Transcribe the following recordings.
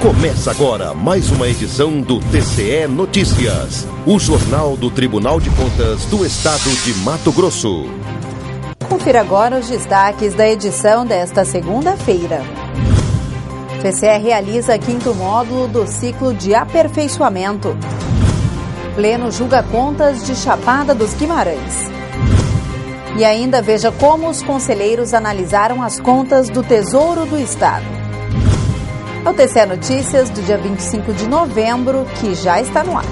Começa agora mais uma edição do TCE Notícias, o jornal do Tribunal de Contas do Estado de Mato Grosso. Confira agora os destaques da edição desta segunda-feira. TCE realiza 5º módulo do ciclo de aperfeiçoamento. Pleno julga contas de Chapada dos Guimarães. E ainda veja como os conselheiros analisaram as contas do Tesouro do Estado. É o TCE Notícias do dia 25 de novembro, que já está no ar.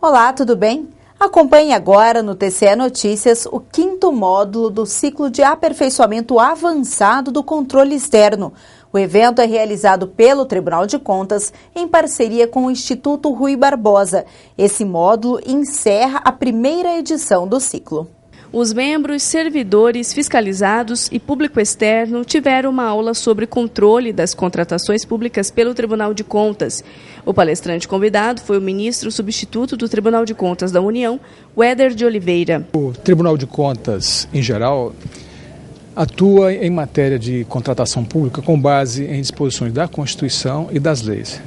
Olá, tudo bem? Acompanhe agora no TCE Notícias o 5º módulo do ciclo de aperfeiçoamento avançado do controle externo. O evento é realizado pelo Tribunal de Contas em parceria com o Instituto Rui Barbosa. Esse módulo encerra a primeira edição do ciclo. Os membros, servidores, fiscalizados e público externo tiveram uma aula sobre controle das contratações públicas pelo Tribunal de Contas. O palestrante convidado foi o ministro substituto do Tribunal de Contas da União, Weder de Oliveira. O Tribunal de Contas, em geral, atua em matéria de contratação pública com base em disposições da Constituição e das leis.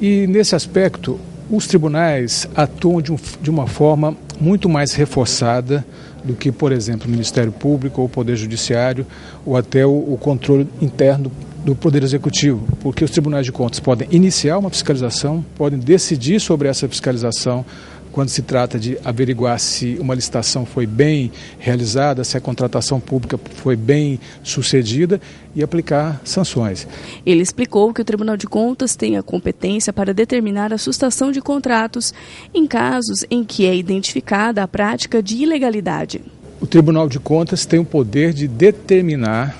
E, nesse aspecto, os tribunais atuam de uma forma muito mais reforçada do que, por exemplo, o Ministério Público ou o Poder Judiciário ou até o controle interno do Poder Executivo, porque os tribunais de contas podem iniciar uma fiscalização, podem decidir sobre essa fiscalização quando se trata de averiguar se uma licitação foi bem realizada, se a contratação pública foi bem sucedida e aplicar sanções. Ele explicou que o Tribunal de Contas tem a competência para determinar a sustação de contratos em casos em que é identificada a prática de ilegalidade. O Tribunal de Contas tem o poder de determinar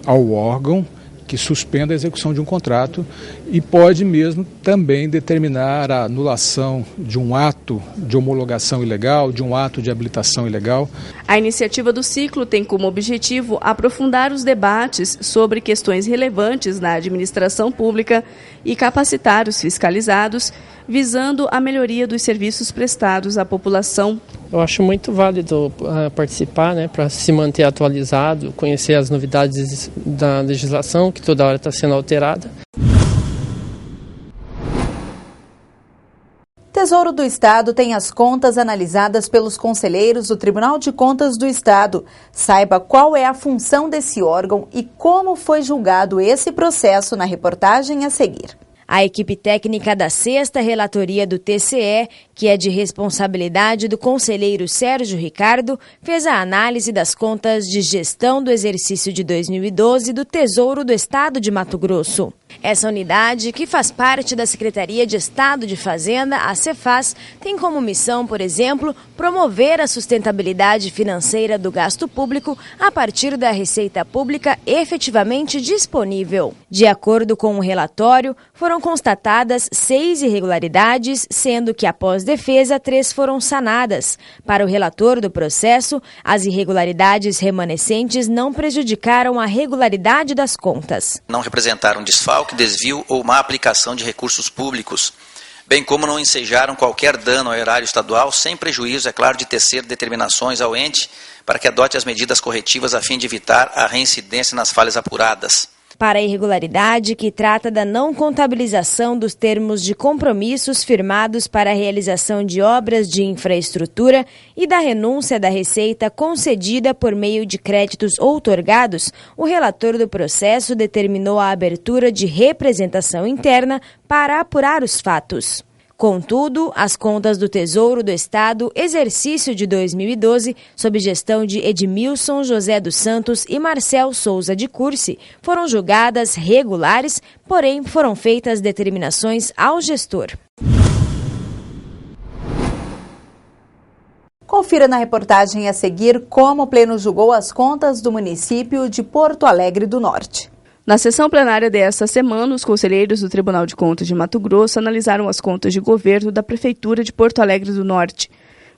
ao órgão que suspenda a execução de um contrato e pode mesmo também determinar a anulação de um ato de homologação ilegal, de um ato de habilitação ilegal. A iniciativa do ciclo tem como objetivo aprofundar os debates sobre questões relevantes na administração pública e capacitar os fiscalizados, visando a melhoria dos serviços prestados à população. Eu acho muito válido participar, para se manter atualizado, conhecer as novidades da legislação, que toda hora está sendo alterada. Tesouro do Estado tem as contas analisadas pelos conselheiros do Tribunal de Contas do Estado. Saiba qual é a função desse órgão e como foi julgado esse processo na reportagem a seguir. A equipe técnica da 6ª relatoria do TCE, que é de responsabilidade do conselheiro Sérgio Ricardo, fez a análise das contas de gestão do exercício de 2012 do Tesouro do Estado de Mato Grosso. Essa unidade, que faz parte da Secretaria de Estado de Fazenda, a Cefaz, tem como missão, por exemplo, promover a sustentabilidade financeira do gasto público a partir da receita pública efetivamente disponível. De acordo com o relatório, foram constatadas 6 irregularidades, sendo que após defesa 3 foram sanadas. Para o relator do processo, as irregularidades remanescentes não prejudicaram a regularidade das contas. Não representaram desfalque, desvio ou má aplicação de recursos públicos, bem como não ensejaram qualquer dano ao erário estadual, sem prejuízo, é claro, de tecer determinações ao ente para que adote as medidas corretivas a fim de evitar a reincidência nas falhas apuradas. Para a irregularidade, que trata da não contabilização dos termos de compromissos firmados para a realização de obras de infraestrutura e da renúncia da receita concedida por meio de créditos outorgados, o relator do processo determinou a abertura de representação interna para apurar os fatos. Contudo, as contas do Tesouro do Estado, exercício de 2012, sob gestão de Edmilson José dos Santos e Marcel Souza de Cursi, foram julgadas regulares, porém foram feitas determinações ao gestor. Confira na reportagem a seguir como o Pleno julgou as contas do município de Porto Alegre do Norte. Na sessão plenária desta semana, os conselheiros do Tribunal de Contas de Mato Grosso analisaram as contas de governo da Prefeitura de Porto Alegre do Norte,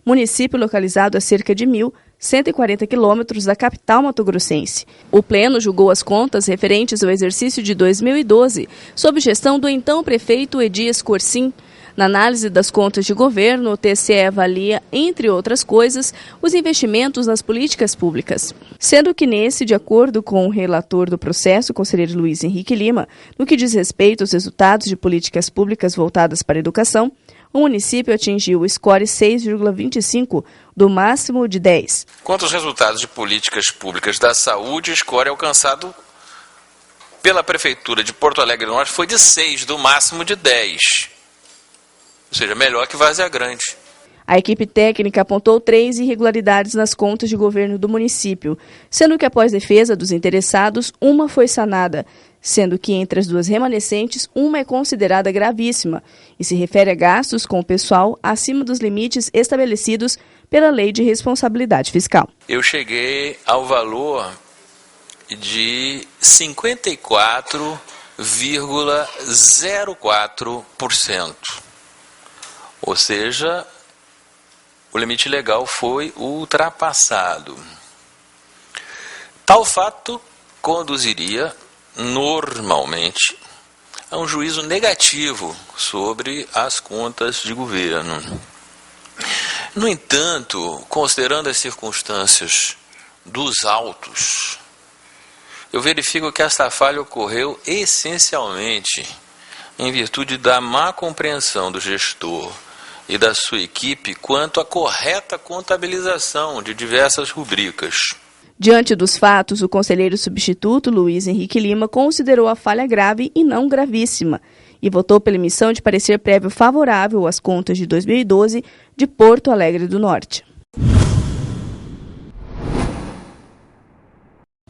município localizado a cerca de 1.140 quilômetros da capital mato-grossense. O Pleno julgou as contas referentes ao exercício de 2012, sob gestão do então prefeito Edias Corsim. Na análise das contas de governo, o TCE avalia, entre outras coisas, os investimentos nas políticas públicas. Sendo que nesse, de acordo com o relator do processo, o conselheiro Luiz Henrique Lima, no que diz respeito aos resultados de políticas públicas voltadas para a educação, o município atingiu o score 6,25 do máximo de 10. Quanto aos resultados de políticas públicas da saúde, o score alcançado pela Prefeitura de Porto Alegre do Norte foi de 6 do máximo de 10. Ou seja, melhor que Várzea Grande. A equipe técnica apontou 3 irregularidades nas contas de governo do município, sendo que após defesa dos interessados, uma foi sanada, sendo que entre as 2 remanescentes, uma é considerada gravíssima e se refere a gastos com o pessoal acima dos limites estabelecidos pela Lei de Responsabilidade Fiscal. Eu cheguei ao valor de 54,04%. Ou seja, o limite legal foi ultrapassado. Tal fato conduziria, normalmente, a um juízo negativo sobre as contas de governo. No entanto, considerando as circunstâncias dos autos, eu verifico que esta falha ocorreu essencialmente em virtude da má compreensão do gestor e da sua equipe quanto à correta contabilização de diversas rubricas. Diante dos fatos, o conselheiro substituto Luiz Henrique Lima considerou a falha grave e não gravíssima e votou pela emissão de parecer prévio favorável às contas de 2012 de Porto Alegre do Norte.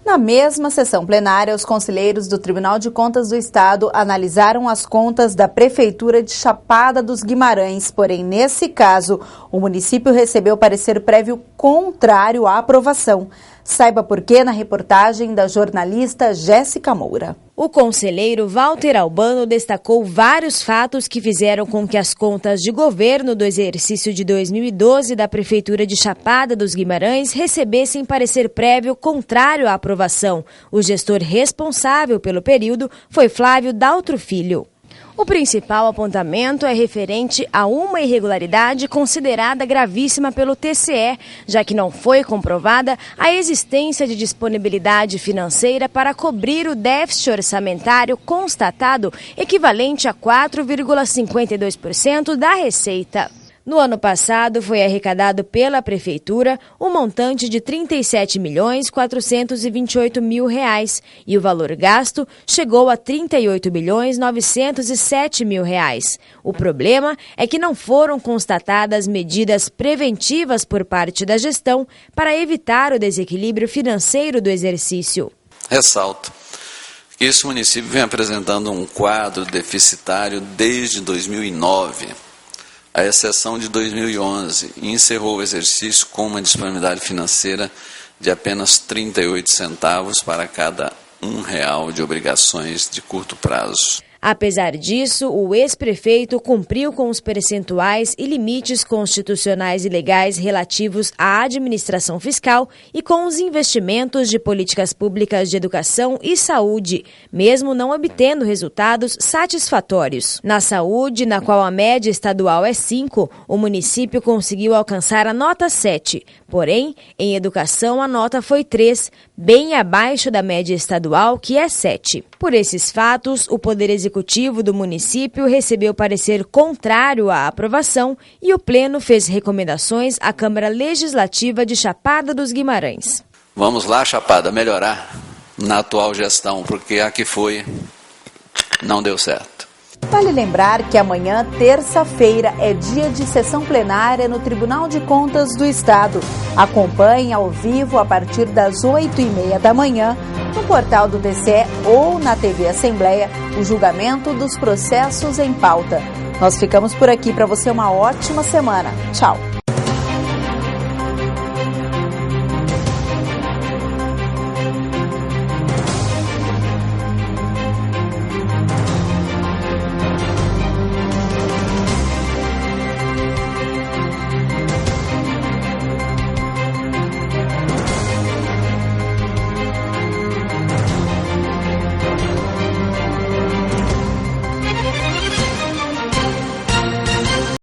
Na mesma sessão plenária, os conselheiros do Tribunal de Contas do Estado analisaram as contas da Prefeitura de Chapada dos Guimarães, porém, nesse caso, o município recebeu parecer prévio contrário à aprovação. Saiba por quê na reportagem da jornalista Jéssica Moura. O conselheiro Walter Albano destacou vários fatos que fizeram com que as contas de governo do exercício de 2012 da Prefeitura de Chapada dos Guimarães recebessem parecer prévio contrário à aprovação. O gestor responsável pelo período foi Flávio Daltro Filho. O principal apontamento é referente a uma irregularidade considerada gravíssima pelo TCE, já que não foi comprovada a existência de disponibilidade financeira para cobrir o déficit orçamentário constatado, equivalente a 4,52% da receita. No ano passado, foi arrecadado pela Prefeitura um montante de R$ 37.428.000 e o valor gasto chegou a R$ 38.907.000. O problema é que não foram constatadas medidas preventivas por parte da gestão para evitar o desequilíbrio financeiro do exercício. Ressalto que esse município vem apresentando um quadro deficitário desde 2009. A exceção de 2011, e encerrou o exercício com uma disponibilidade financeira de apenas 38 centavos para cada R$1 de obrigações de curto prazo. Apesar disso, o ex-prefeito cumpriu com os percentuais e limites constitucionais e legais relativos à administração fiscal e com os investimentos de políticas públicas de educação e saúde, mesmo não obtendo resultados satisfatórios. Na saúde, na qual a média estadual é 5, o município conseguiu alcançar a nota 7. Porém, em educação a nota foi 3, bem abaixo da média estadual, que é 7. Por esses fatos, o Poder Executivo do município recebeu parecer contrário à aprovação e o Pleno fez recomendações à Câmara Legislativa de Chapada dos Guimarães. Vamos lá, Chapada, melhorar na atual gestão, porque a que foi não deu certo. Vale lembrar que amanhã, terça-feira, é dia de sessão plenária no Tribunal de Contas do Estado. Acompanhe ao vivo a partir das 8h30 da manhã, no portal do TCE ou na TV Assembleia, o julgamento dos processos em pauta. Nós ficamos por aqui. Para você, uma ótima semana. Tchau!